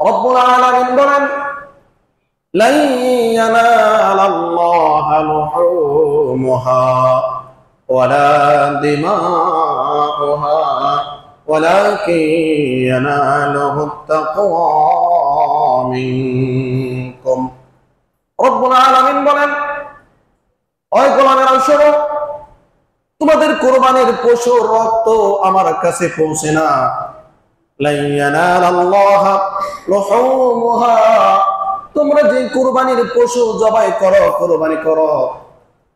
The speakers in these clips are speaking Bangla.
রব্বুল আলামিন বলেন লা ইয়ানালাল্লাহা লুহুমুহা ওয়ালা দিমাউহা ওয়ালাকিন ইয়ানালুহুত তাকওয়া মিনকুম। রব্বুল আলামিন বলেন, ওই গোলামেরা শোনো, তোমাদের কুরবানির পশুর রক্ত আমার কাছে পৌঁছে না। লা ইয়ানালাল্লাহা লুহুমুহা, তোমরা যে কুরবানির পশু জবাই করো, কুরবানি করো,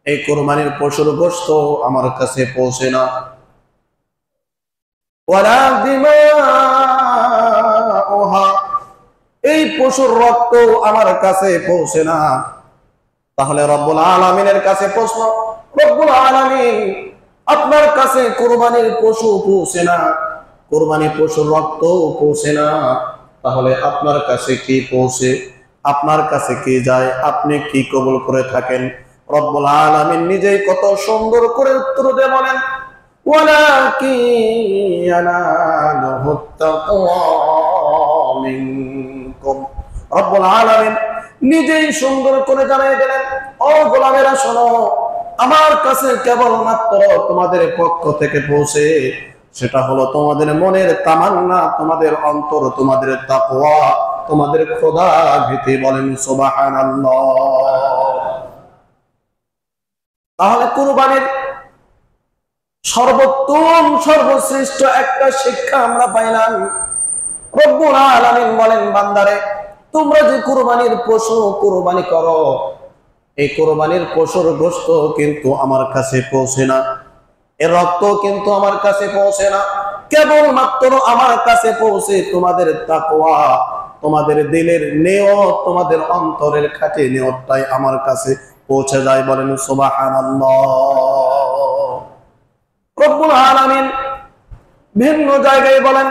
এই কুরবানির পশুর গোশত আমার কাছে পৌঁছে না। ওয়ালা দিমাউহা, এই পশুর রক্ত আমার কাছে পৌঁছে না। তাহলে রব্বুল আলামিনের কাছে প্রশ্ন, রব্বুল আলামিন আপনার কাছে কুরবানির পশু পৌঁছে না, কুরবানির পশুর রক্ত পৌঁছে না, তাহলে আপনার কাছে কি পৌঁছে? আপনার কাছে কি যায়? আপনি কি কবুল করে থাকেন? রব্বুল আলামিন নিজেই কত সুন্দর করে উত্তর দিয়ে বলেন, ওয়ালাকিন ইয়ানালুহুত তাকওয়া মিনকুম। রব্বুল আলামিন নিজেই সুন্দর করে জানিয়ে দিলেন, ও গোলামেরা শোনো, আমার কাছে কেবলমাত্র তোমাদের পক্ষ থেকে পৌঁছে, সেটা হলো তোমাদের মনের তামান্না, তোমাদের অন্তর, তোমাদের তাকওয়া, তোমাদের খোদা ভীতি। বলেন সুবহানাল্লাহ। তাহলে কুরবানির সর্বোত্তম সর্বশ্রেষ্ঠ একটা শিক্ষা আমরা পাইলাম। রব্বুল আলামিন বলেন, বান্দারে তোমরা যে কুরবানির পশু কুরবানি করো, এই কুরবানির পশুর গোশত কিন্তু আমার কাছে পৌঁছে না, এর রক্ত কিন্তু আমার কাছে পৌঁছে না, কেবলমাত্র আমার কাছে পৌঁছে তোমাদের তাকওয়া, তোমাদের দিলের নিয়ত, তোমাদের অন্তরের খাঁটি নিয়তটাই আমার কাছে পৌঁছে যায়। বলেন সুবহানাল্লাহ। রব্বুল আলামিন ভিন্ন জায়গায় বলেন,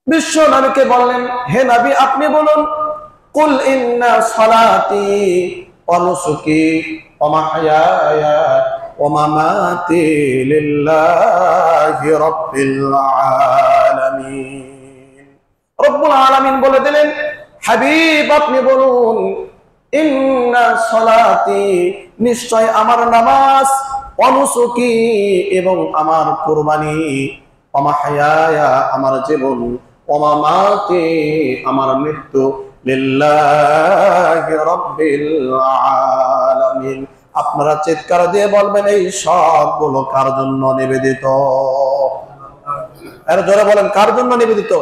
বিশ্ব নবীকে বললেন, হে নবী আপনি বলুন, কুল ইন্না সালাতি ওয়া নুসুকি ওয়া মাহইয়ায়া ওয়া মামাতি লিল্লাহি রাব্বিল আলামিন। রব্বুল আলামিন বলে দিলেন, হাবিব আপনি বলুন, ইন্না সালাতি, নিশ্চয় আমার নামাজ, ওয়া নুসুকি, এবং আমার কুরবানি, ওয়া মাহইয়ায়া, আমার জীবন, ওয়া মামাতি, আমার মৃত্যু, লিল্লাহি রাব্বিল আলামিন। আপনারা চিৎকার দিয়ে বলবেন, এই সবগুলো কার জন্য নিবেদিত? এর জোরে বলেন, কার জন্য নিবেদিত?